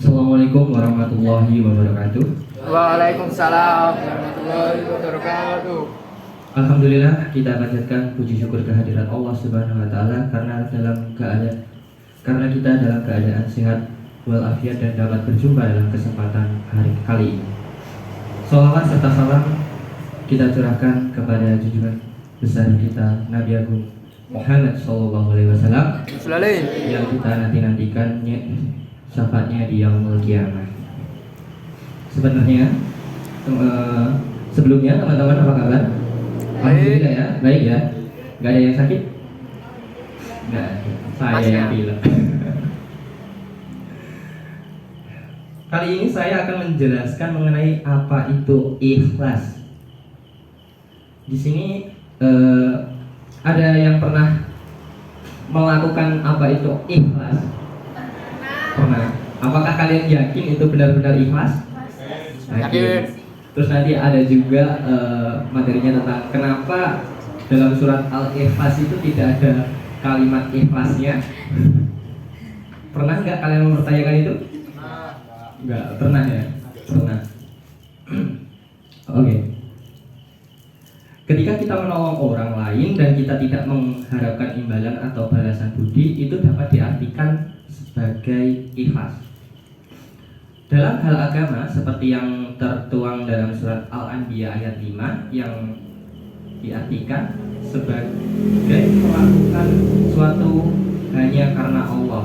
Assalamualaikum warahmatullahi wabarakatuh. Waalaikumsalam warahmatullahi wabarakatuh. Alhamdulillah, kita panjatkan puji syukur kehadirat Allah Subhanahu wa taala karena kita dalam keadaan sehat walafiat dan dapat berjumpa dalam kesempatan hari kali ini. Sholawat serta salam kita curahkan kepada junjungan besar kita Nabi Agung Muhammad sallallahu alaihi wasallam yang kita nanti-nantikan syafaatnya di yaumul qiyamah. Sebenarnya sebelumnya teman-teman apa kabar? Alhamdulillah ya, baik ya. Gak ada yang sakit? Nggak, saya yang bilang. Kali ini saya akan menjelaskan mengenai apa itu ikhlas. Di sini ada yang pernah melakukan apa itu ikhlas? Pernah. Apakah kalian yakin itu benar-benar ikhlas? Yakin. Terus nanti ada juga materinya tentang kenapa dalam surat Al-Ikhlas itu tidak ada kalimat ikhlasnya. Pernah nggak kalian mempertanyakan itu? Nggak pernah ya? Pernah. Oke. Ketika kita menolong orang lain dan kita tidak mengharapkan imbalan atau balasan budi, itu dapat diartikan sebagai ikhlas. Dalam hal agama seperti yang tertuang dalam surat Al-Anbiya ayat 5 yang diartikan sebagai melakukan suatu hanya karena Allah.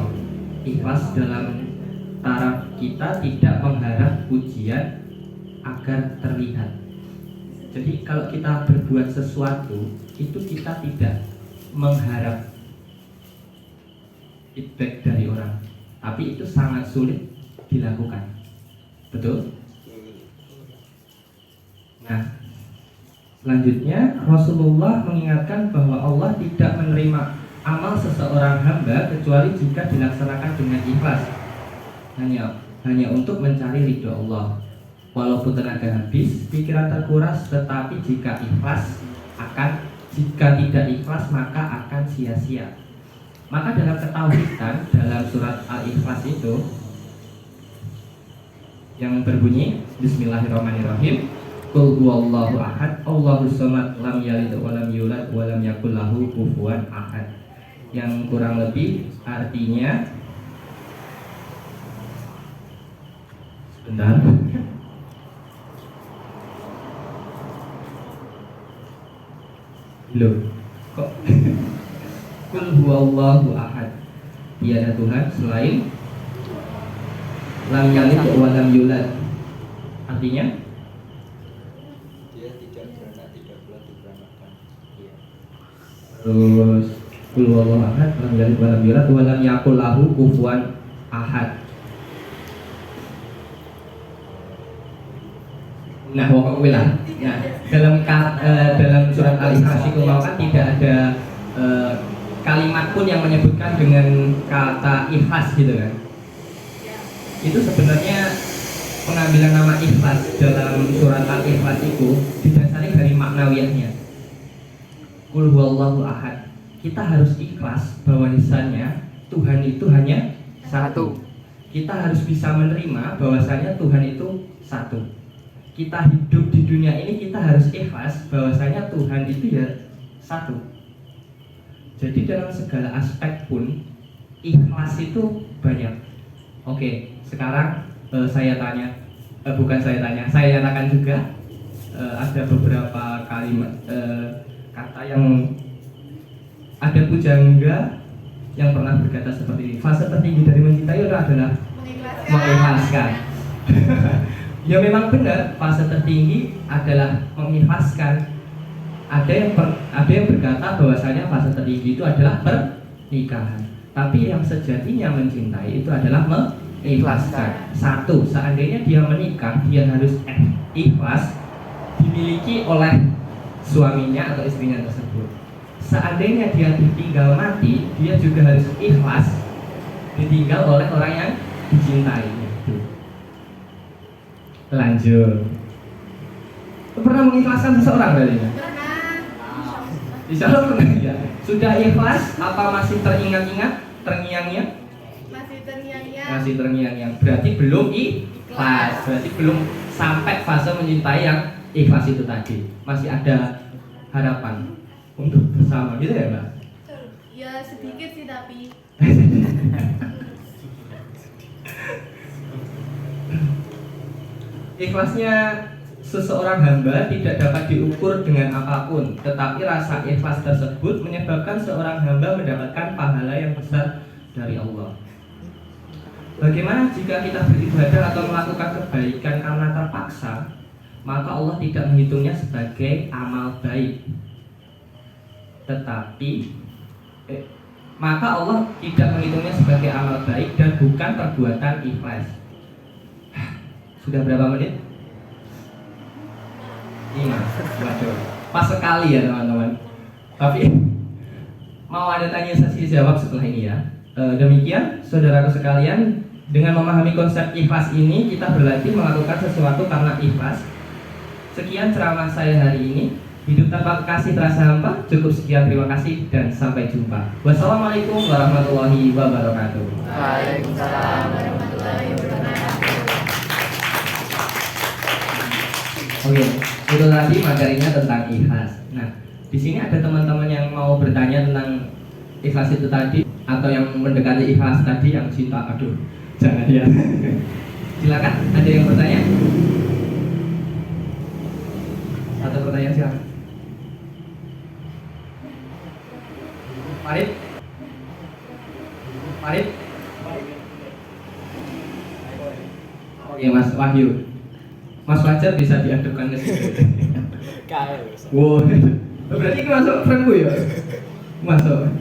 Ikhlas dalam taraf kita tidak mengharap pujian agar terlihat. Jadi kalau kita berbuat sesuatu itu kita tidak mengharap feedback dari orang, tapi itu sangat sulit dilakukan. Betul? Nah, selanjutnya Rasulullah mengingatkan bahwa Allah tidak menerima amal seseorang hamba kecuali jika dilaksanakan dengan ikhlas, hanya untuk mencari ridho Allah. Walaupun tenaga habis, pikiran terkuras, tetapi jika tidak ikhlas maka akan sia-sia. Maka dalam ketauhidan dalam surat Al-Ikhlas itu yang berbunyi Bismillahirrahmanirrahim, Qul huwallahu ahad, Allahus samad, lam yalid wa lam yulad wa lam yakul lahu kufuwan ahad. Yang kurang lebih artinya, sebentar. Loh, kok Qul huwallahu ahad, tiada Tuhan selain lam yalid wa lam yulad. Artinya dia tidak beranak, tidak pula diberanakan. Iya. terus qul huwallahu ahad, lam yalid wa lam yulad wa lam yakul lahu kufuwan ahad. Nah, pokoknya lah. Nah, dalam surat Al-Ikhlas itu kan tidak ada kalimat pun yang menyebutkan dengan kata ikhlas gitu kan. Itu sebenarnya pengambilan nama ikhlas dalam surat Al-Ikhlas itu didasari dari maknawiyahnya. Qul huwallahu ahad. Kita harus ikhlas bahwasanya Tuhan itu hanya satu. Kita harus bisa menerima bahwasanya Tuhan itu satu. Kita hidup di dunia ini kita harus ikhlas bahwasanya Tuhan itu ya satu. Jadi dalam segala aspek pun ikhlas itu banyak. Oke, sekarang saya nyatakan juga ada beberapa kalimat kata yang ada pujangga yang pernah berkata seperti ini. Fase tertinggi dari mencintai adalah mengikhlaskan. Ya memang benar, fase tertinggi adalah mengikhlaskan. Ada yang berkata bahwasanya fase tertinggi itu adalah pernikahan. Tapi yang sejatinya mencintai itu adalah mengikhlaskan. Satu, seandainya dia menikah, dia harus ikhlas dimiliki oleh suaminya atau istrinya tersebut. Seandainya dia ditinggal mati, dia juga harus ikhlas ditinggal oleh orang yang dicintainya. Lanjut. Pernah mengikhlaskan seseorang kali ini? Insya Allah pernah ya. Sudah ikhlas? Apa masih teringat-ingat, terngiang-ngiang? Masih terngiang-ngiang. Masih terngiang-ngiang. Berarti belum ikhlas. Berarti belum sampai fase mencintai yang ikhlas itu tadi. Masih ada harapan untuk bersama gitu ya, Mbak? Ya sedikit sih tapi Ikhlasnya seseorang hamba tidak dapat diukur dengan apapun, tetapi rasa ikhlas tersebut menyebabkan seorang hamba mendapatkan pahala yang besar dari Allah. Bagaimana jika kita beribadah atau melakukan kebaikan karena terpaksa, maka Allah tidak menghitungnya sebagai amal baik. Maka Allah tidak menghitungnya sebagai amal baik dan bukan perbuatan ikhlas. Sudah berapa menit? 5. Waduh, pas sekali ya teman-teman. Tapi mau ada tanya sesi jawab setelah ini ya. Demikian saudaraku sekalian, dengan memahami konsep ikhlas ini kita berlatih melakukan sesuatu karena ikhlas. Sekian ceramah saya hari ini. Hidup tanpa kasih terasa hampa. Cukup sekian, terima kasih dan sampai jumpa. Wassalamualaikum warahmatullahi wabarakatuh. Waalaikumsalam warahmatullahi wabarakatuh. Oke, itu tadi materinya tentang ikhlas. Nah, di sini ada teman-teman yang mau bertanya tentang ikhlas itu tadi, atau yang mendekati ikhlas tadi yang cinta. Aduh, jangan ya. Silakan, ada yang bertanya? Atau pertanyaan silakan. Farid? Farid? Oke, Mas Wahyu. Mas Fajar bisa diadukkan ke sini. Wow, berarti ini masuk friendku ya? Masuk.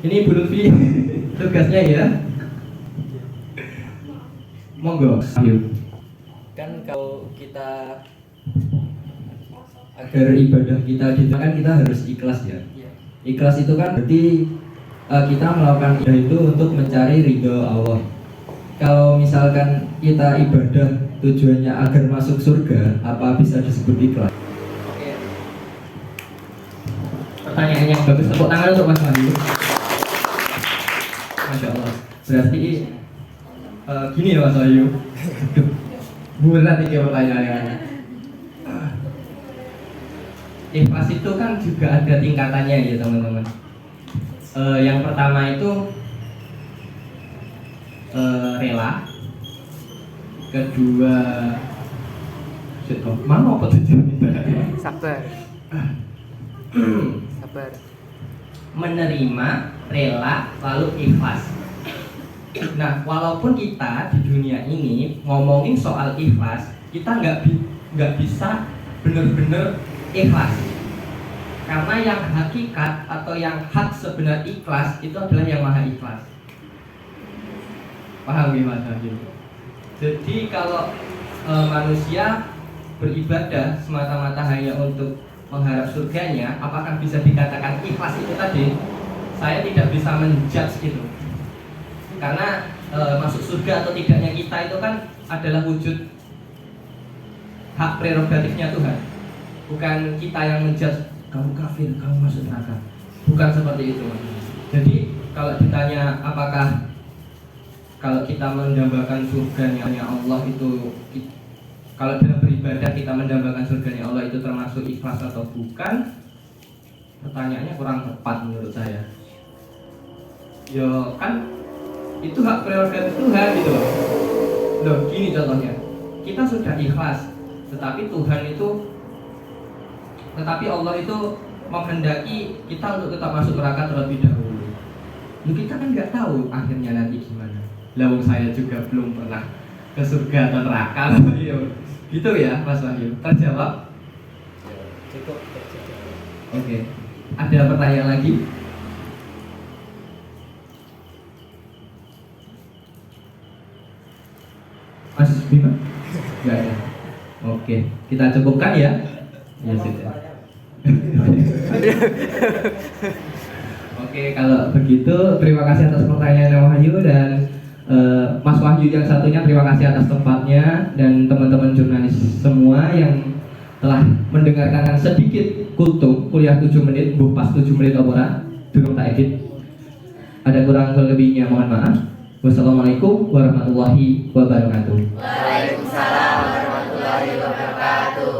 Ini Bu Lutfi tugasnya ya. Monggo. Ayo. Kan kalau kita Agar ibadah kita kan kita harus ikhlas ya. Ikhlas itu kan berarti kita melakukan ibadah itu untuk mencari ridho Allah. Kalau misalkan kita ibadah tujuannya agar masuk surga, apa bisa disebut ikhlas? oke, Pertanyaan yang bagus, tepuk tangan untuk Mas Wahyu. Masya Allah. Berarti gini ya Mas Wahyu. Berat ini pertanyaannya. Ikhlas itu kan juga ada tingkatannya ya teman-teman. Yang pertama itu rela. Kedua, mana apa tujuannya? Sabar. Sabar. Menerima, rela, lalu ikhlas. Nah, walaupun kita di dunia ini ngomongin soal ikhlas, kita nggak bisa benar-benar ikhlas. Karena yang hakikat atau yang hak sebenar ikhlas itu adalah yang maha ikhlas. Paham gimana? Jadi kalau manusia beribadah semata-mata hanya untuk mengharap surganya, apakah bisa dikatakan ikhlas itu tadi? Saya tidak bisa menjudge itu. Karena masuk surga atau tidaknya kita itu kan adalah wujud hak prerogatifnya Tuhan. Bukan kita yang menjudge kamu kafir, kamu masuk neraka. Bukan seperti itu. Jadi kalau ditanya apakah kalau kita mendambakan surganya Allah itu, kalau dalam beribadah kita mendambakan surganya Allah itu termasuk ikhlas atau bukan? Pertanyaannya kurang tepat menurut saya. Yo kan itu hak prerogatif Tuhan gitu loh. Loh gini contohnya, kita sudah ikhlas, tetapi Allah itu menghendaki kita untuk tetap masuk neraka terlebih dahulu. Loh kita kan nggak tahu akhirnya nanti gimana. Lawang saya juga belum pernah ke surga atau neraka. Gitu ya Mas Wahyu. Terjawab? cukup. Oke. Ada pertanyaan lagi? Mas Bima? Enggak ya. Oke, kita cukupkan ya. Ya sudah. Oke, kalau begitu terima kasih atas pertanyaan Wahyu dan Mas Wahyu yang satunya terima kasih atas tempatnya dan teman-teman jurnalis semua yang telah mendengarkan sedikit kultum kuliah 7 menit, pas 7 menit apa durung tak edit. Ada kurang lebihnya mohon maaf. Wassalamualaikum warahmatullahi wabarakatuh. Waalaikumsalam warahmatullahi wabarakatuh.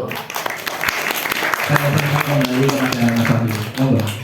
Saya kembali kepada Mas Wahyu. Monggo.